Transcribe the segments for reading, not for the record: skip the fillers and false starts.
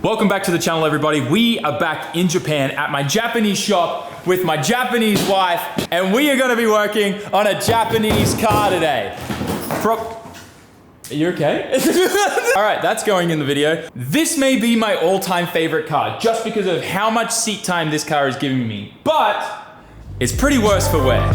Welcome back to the channel, everybody. We are back in Japan at my Japanese shop with my Japanese wife, and we are gonna be working on a Japanese car today. Are you okay? All right, that's going in the video. This may be my all-time favorite car just because of how much seat time this car is giving me, but it's pretty worse for wear.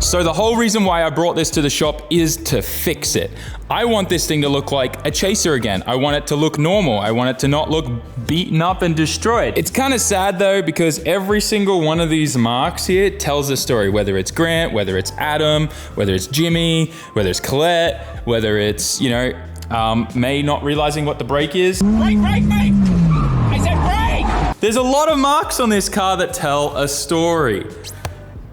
So the whole reason why I brought this to the shop is to fix it. I want this thing to look like a Chaser again. I want it to look normal. I want it to not look beaten up and destroyed. It's kind of sad though, because every single one of these marks here tells a story, whether it's Grant, whether it's Adam, whether it's Jimmy, whether it's Colette, whether it's, you know, May not realizing what the brake is. Brake! I said brake! There's a lot of marks on this car that tell a story,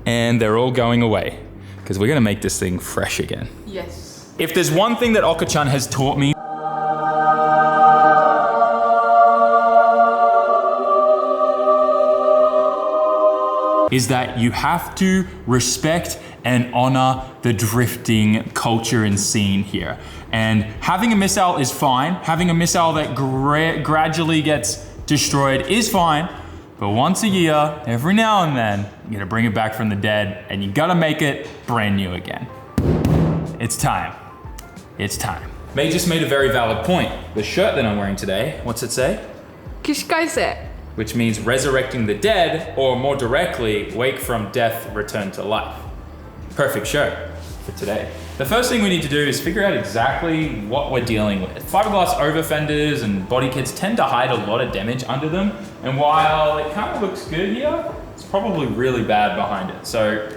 and they're all going away, because we're gonna make this thing fresh again. Yes. If there's one thing that Oka-chan has taught me, is that you have to respect and honor the drifting culture and scene here. And having a missile is fine. Having a missile that gradually gets destroyed is fine. But once a year, every now and then, you gotta bring it back from the dead and you gotta make it brand new again. It's time. It's time. May just made a very valid point. The shirt that I'm wearing today, what's it say? Kishikaise. Which means resurrecting the dead, or more directly, wake from death, return to life. Perfect shirt for today. The first thing we need to do is figure out exactly what we're dealing with. Fiberglass over fenders and body kits tend to hide a lot of damage under them, and while it kind of looks good here, it's probably really bad behind it. So,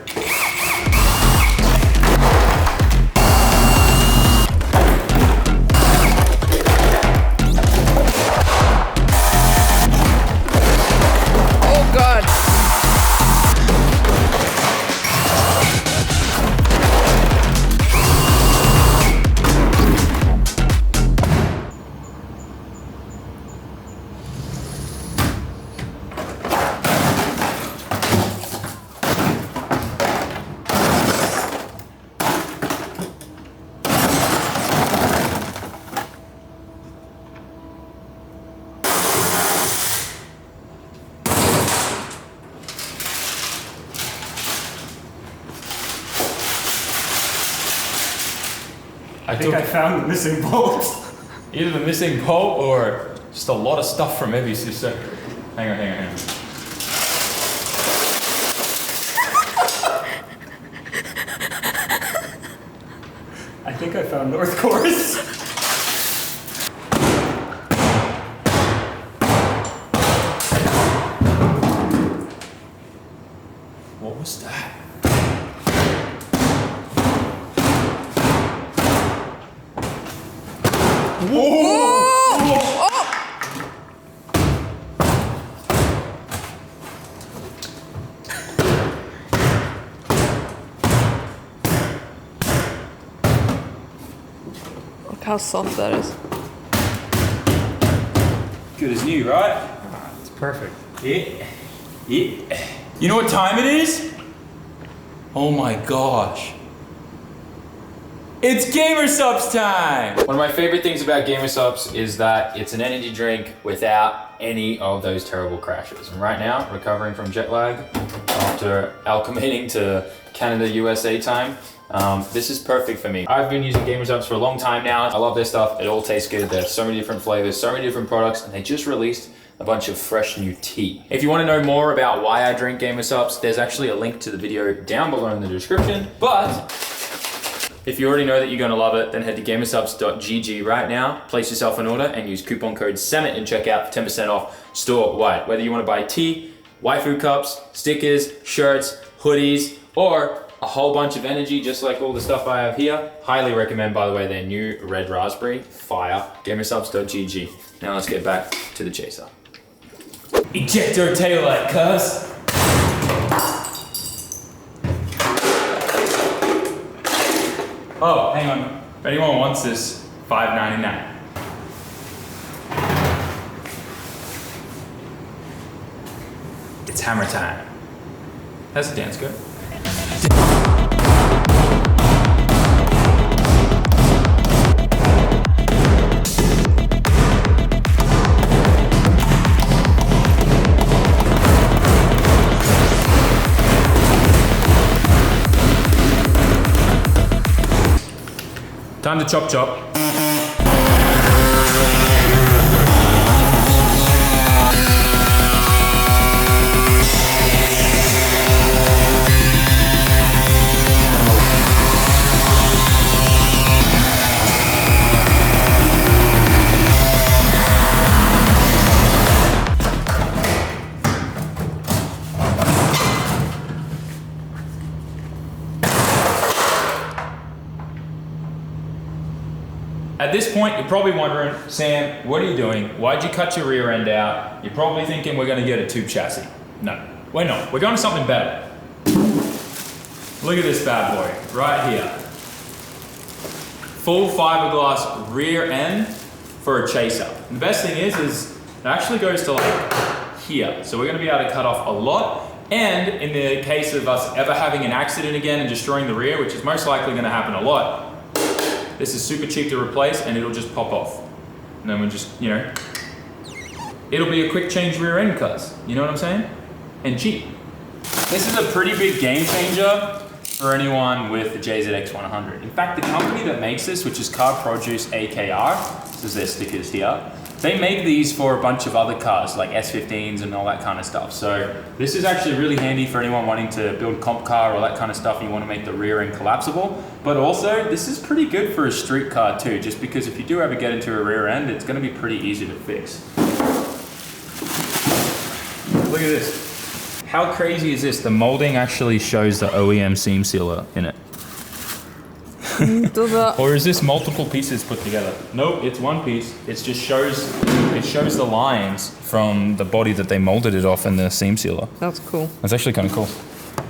I think I found the missing bolt. Either the missing bolt or just a lot of stuff from Ebisu Circuit. Hang on. I think I found North Course. What was that? Look how soft that is. Good as new, right? It's perfect. Yeah. You know what time it is? Oh my gosh. It's Gamer Subs time! One of my favorite things about Gamer Subs is that it's an energy drink without any of those terrible crashes. And right now, recovering from jet lag after acclimating to Canada, USA time, this is perfect for me. I've been using Gamer Subs for a long time now. I love their stuff. It all tastes good. They have so many different flavors, so many different products, and they just released a bunch of fresh new tea. If you want to know more about why I drink Gamer Subs, there's actually a link to the video down below in the description. But if you already know that you're going to love it, then head to gamersubs.gg right now, place yourself an order, and use coupon code SAMMIT in checkout for 10% off store-wide. Whether you want to buy tea, waifu cups, stickers, shirts, hoodies, or a whole bunch of energy, just like all the stuff I have here. Highly recommend, by the way, their new red raspberry, fire, gamersubs.gg. Now let's get back to the Chaser. Ejector taillight, cuz. Oh, hang on. If anyone wants this, $5.99. It's hammer time. How's the dance go? Time to chop chop. At this point, you're probably wondering, Sam, what are you doing? Why'd you cut your rear end out? You're probably thinking we're gonna get a tube chassis. No, we're not. We're going to something better. Look at this bad boy, right here. Full fiberglass rear end for a Chaser. And the best thing is it actually goes to like here. So we're gonna be able to cut off a lot. And in the case of us ever having an accident again and destroying the rear, which is most likely gonna happen a lot, this is super cheap to replace and it'll just pop off. And then we'll just, you know, it'll be a quick change rear end cuz, you know what I'm saying? And cheap. This is a pretty big game changer for anyone with the JZX100. In fact, the company that makes this, which is Car Produce AKR, this is their stickers here, they make these for a bunch of other cars like S15s and all that kind of stuff. So this is actually really handy for anyone wanting to build a comp car or that kind of stuff. You want to make the rear end collapsible, but also this is pretty good for a street car too, just because if you do ever get into a rear end, it's going to be pretty easy to fix. Look at this. How crazy is this? The molding actually shows the OEM seam sealer in it. Or is this multiple pieces put together? Nope, it's one piece. It just shows the lines from the body that they molded it off in the seam sealer. That's cool. That's actually kind of cool.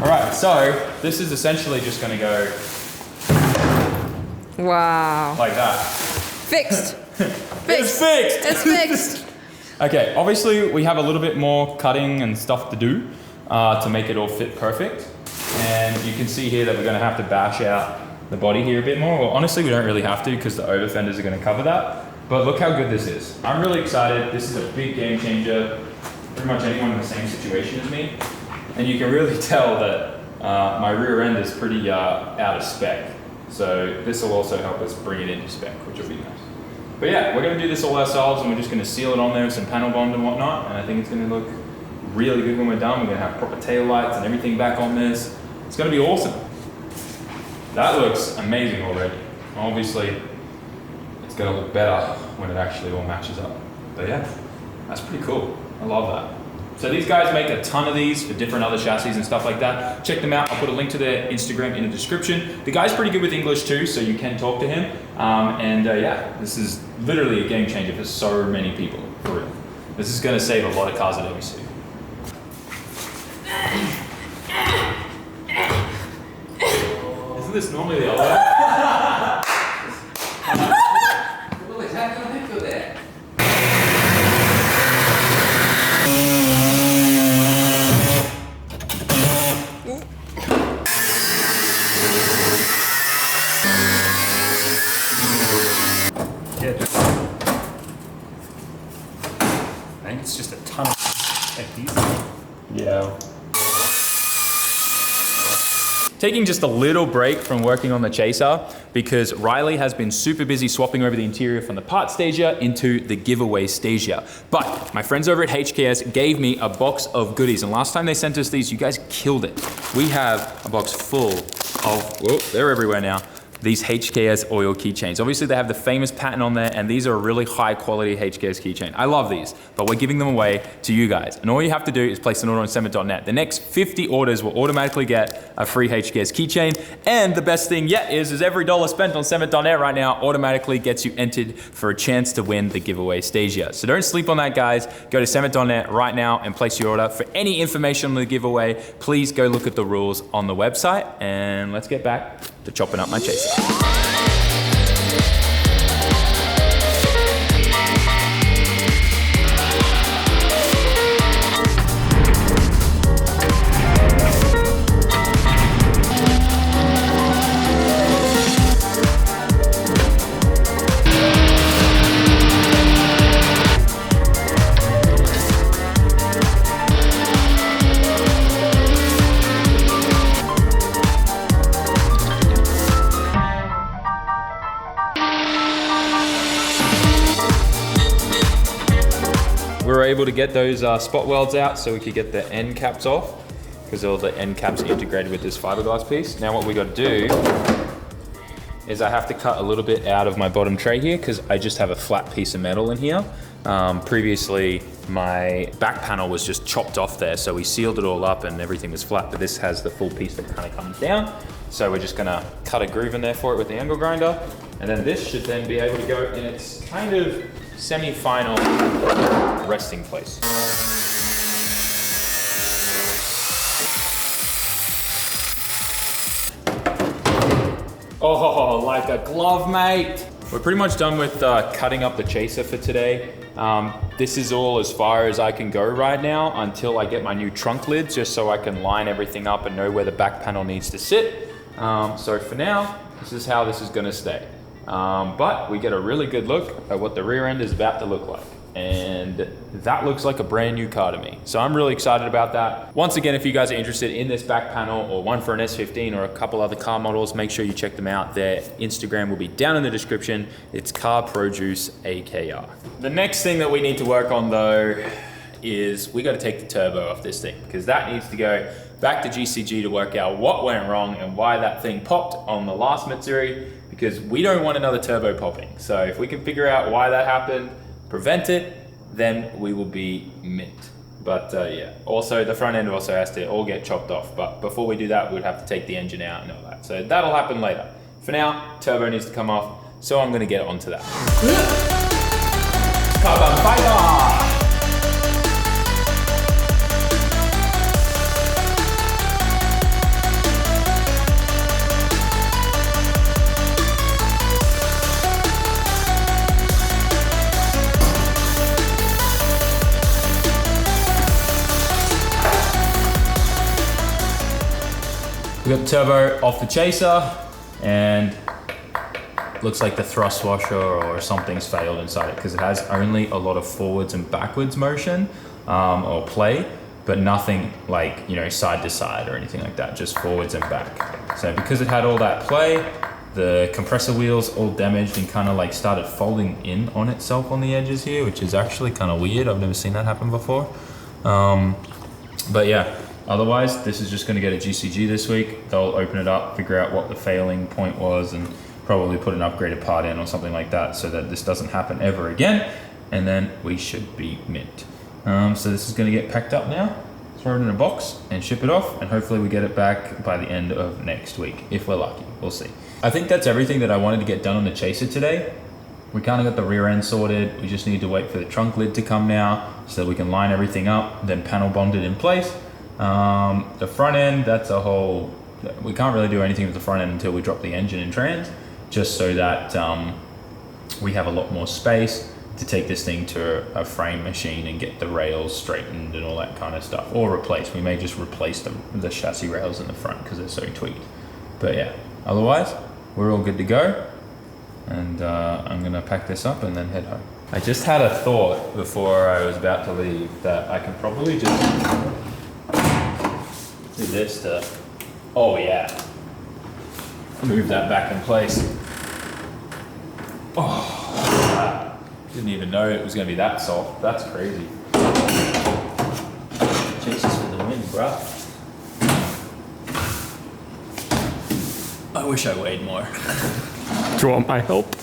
All right, so this is essentially just gonna go Wow. like that. Fixed. It's fixed. It's fixed. Okay, obviously we have a little bit more cutting and stuff to do to make it all fit perfect. And you can see here that we're gonna have to bash out the body here a bit more. Well, honestly, we don't really have to because the over fenders are gonna cover that. But look how good this is. I'm really excited. This is a big game changer. Pretty much anyone in the same situation as me. And you can really tell that my rear end is pretty out of spec. So this will also help us bring it into spec, which will be nice. But yeah, we're gonna do this all ourselves and we're just gonna seal it on there with some panel bond and whatnot. And I think it's gonna look really good when we're done. We're gonna have proper tail lights and everything back on this. It's gonna be awesome. That looks amazing already. Obviously, it's gonna look better when it actually all matches up. But yeah, that's pretty cool. I love that. So these guys make a ton of these for different other chassis and stuff like that. Check them out. I'll put a link to their Instagram in the description. The guy's pretty good with English too, so you can talk to him. Yeah, this is literally a game changer for so many people, for real. This is gonna save a lot of cars at Ebisu. Isn't this normally the other way? What is happening to that? I think it's just a ton of adhesive. Yeah. Taking just a little break from working on the Chaser because Riley has been super busy swapping over the interior from the part stagia into the giveaway stagia. But my friends over at HKS gave me a box of goodies, and last time they sent us these, you guys killed it. We have a box full of, whoa, they're everywhere now, these HKS oil keychains. Obviously they have the famous patent on there, and these are a really high quality HKS keychain. I love these, but we're giving them away to you guys. And all you have to do is place an order on SAMMIT.net. The next 50 orders will automatically get a free HKS keychain. And the best thing yet is every dollar spent on SAMMIT.net right now automatically gets you entered for a chance to win the giveaway stagia. So don't sleep on that, guys. Go to SAMMIT.net right now and place your order. For any information on the giveaway, please go look at the rules on the website, and let's get back to chopping up my Chaser. able to get those spot welds out so we could get the end caps off, because all the end caps are integrated with this fiberglass piece. Now what we got to do is I have to cut a little bit out of my bottom tray here because I just have a flat piece of metal in here. Previously, my back panel was just chopped off there, so we sealed it all up and everything was flat, but this has the full piece that kind of comes down. So we're just gonna cut a groove in there for it with the angle grinder, and then this should then be able to go in its kind of semi-final resting place. Oh, like a glove, mate. We're pretty much done with cutting up the chaser for today. This is all as far as I can go right now until I get my new trunk lids, just so I can line everything up and know where the back panel needs to sit. So for now, this is how this is gonna stay. But we get a really good look at what the rear end is about to look like. And that looks like a brand new car to me. So I'm really excited about that. Once again, if you guys are interested in this back panel or one for an S15 or a couple other car models, make sure you check them out. Their Instagram will be down in the description. It's Car Produce AKR. The next thing that we need to work on though is we got to take the turbo off this thing, because that needs to go back to GCG to work out what went wrong and why that thing popped on the last Matsuri, because we don't want another turbo popping. So if we can figure out why that happened, prevent it, then we will be mint. But yeah, also the front end also has to all get chopped off. But before we do that, we'd have to take the engine out and all that. So that'll happen later. For now, turbo needs to come off, so I'm gonna get onto that. Carbon fiber! We got the turbo off the chaser, and looks like the thrust washer or something's failed inside it, because it has only a lot of forwards and backwards motion or play, but nothing like, you know, side to side or anything like that, just forwards and back. So because it had all that play, the compressor wheels all damaged and kind of like started folding in on itself on the edges here, which is actually kind of weird. I've never seen that happen before. But yeah. Otherwise, this is just gonna get a GCG this week. They'll open it up, figure out what the failing point was, and probably put an upgraded part in or something like that so that this doesn't happen ever again, and then we should be mint. So this is gonna get packed up now, throw it in a box and ship it off, and hopefully we get it back by the end of next week, if we're lucky, we'll see. I think that's everything that I wanted to get done on the Chaser today. We kind of got the rear end sorted. We just need to wait for the trunk lid to come now so that we can line everything up, then panel bond it in place. The front end, that's a whole, we can't really do anything with the front end until we drop the engine and trans, just so that we have a lot more space to take this thing to a frame machine and get the rails straightened and all that kind of stuff, or replace. We may just replace the chassis rails in the front because they're so tweaked. But yeah, otherwise we're all good to go, and I'm gonna pack this up and then head home. I just had a thought before I was about to leave that I can probably just do this to, oh yeah, move that back in place. Oh, didn't even know it was gonna be that soft. That's crazy. Jesus for the win, bruh. I wish I weighed more. Do you want my help?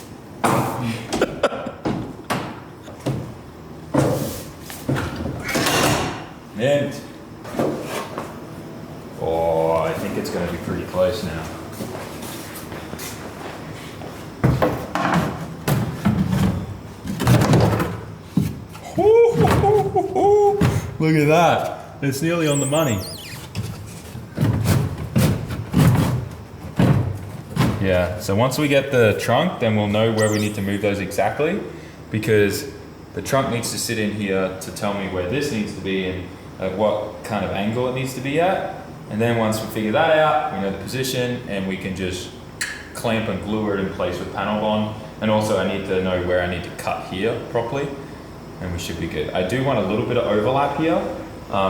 Mint. Oh, I think it's going to be pretty close now. Look at that. It's nearly on the money. Yeah, so once we get the trunk, then we'll know where we need to move those exactly, because the trunk needs to sit in here to tell me where this needs to be and at what kind of angle it needs to be at. And then once we figure that out, we know the position, and we can just clamp and glue it in place with panel bond. And also I need to know where I need to cut here properly, and we should be good. I do want a little bit of overlap here,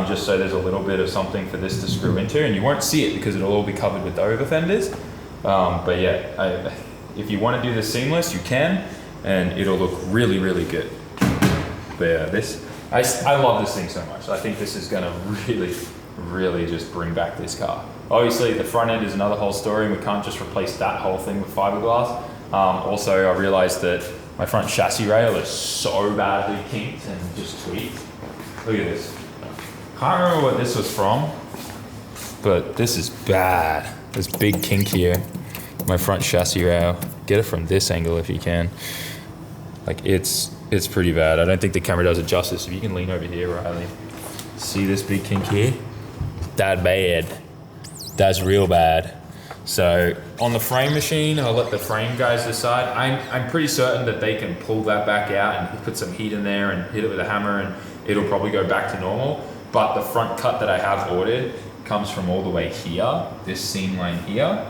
just so there's a little bit of something for this to screw into, and you won't see it because it'll all be covered with the over fenders. But yeah, if you want to do this seamless, you can, and it'll look really, really good. But yeah, this I love this thing so much. I think this is gonna really just bring back this car. Obviously the front end is another whole story, and we can't just replace that whole thing with fiberglass. Also, I realized that my front chassis rail is so badly kinked and just tweaked. Look at this. Can't remember what this was from, but this is bad. This big kink here, my front chassis rail. Get it from this angle if you can. Like it's pretty bad. I don't think the camera does it justice. If you can lean over here, Riley. See this big kink here? That bad. That's real bad. So on the frame machine, I'll let the frame guys decide. I'm pretty certain that they can pull that back out and put some heat in there and hit it with a hammer, and it'll probably go back to normal. But the front cut that I have ordered comes from all the way here, this seam line here.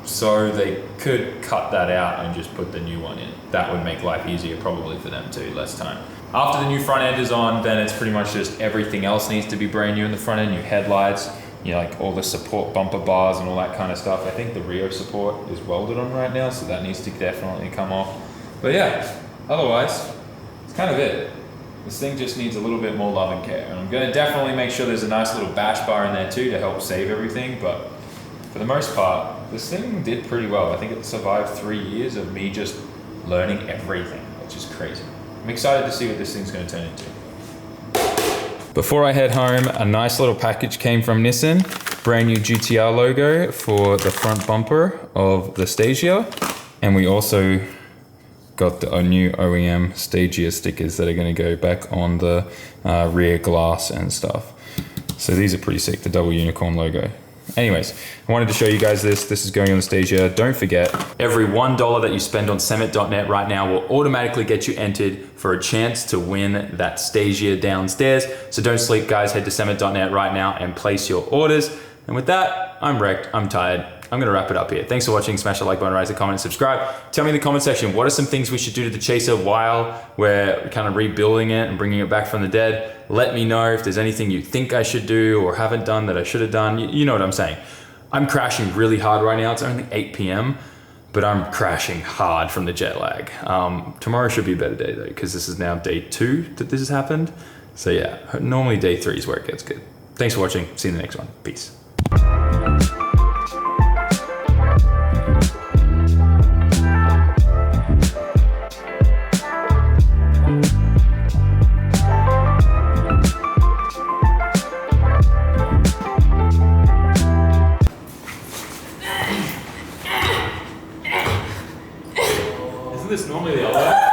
So they could cut that out and just put the new one in. That would make life easier probably for them too, less time. After the new front end is on, then it's pretty much just everything else needs to be brand new in the front end, new headlights, you know, like all the support bumper bars and all that kind of stuff. I think the Rio support is welded on right now, so that needs to definitely come off. But yeah, otherwise, it's kind of it. This thing just needs a little bit more love and care. And I'm gonna definitely make sure there's a nice little bash bar in there too to help save everything, but for the most part, this thing did pretty well. I think it survived 3 years of me just learning everything, which is crazy. I'm excited to see what this thing's gonna turn into. Before I head home, a nice little package came from Nissan. Brand new GTR logo for the front bumper of the Stagia. And we also got the new OEM Stagia stickers that are gonna go back on the rear glass and stuff. So these are pretty sick, the double unicorn logo. Anyways, I wanted to show you guys this. This is going on the Stagia. Don't forget, every $1 that you spend on SAMMIT.net right now will automatically get you entered for a chance to win that Stagia downstairs. So don't sleep, guys. Head to SAMMIT.net right now and place your orders. And with that, I'm wrecked. I'm tired. I'm gonna wrap it up here. Thanks for watching. Smash the like button, raise a comment, subscribe. Tell me in the comment section, what are some things we should do to the Chaser while we're kind of rebuilding it and bringing it back from the dead? Let me know if there's anything you think I should do or haven't done that I should have done. You know what I'm saying. I'm crashing really hard right now. It's only 8 p.m., but I'm crashing hard from the jet lag. Tomorrow should be a better day though, because this is now day 2 that this has happened. So yeah, normally day 3 is where it gets good. Thanks for watching. See you in the next one. Peace. Isn't this normally the other way?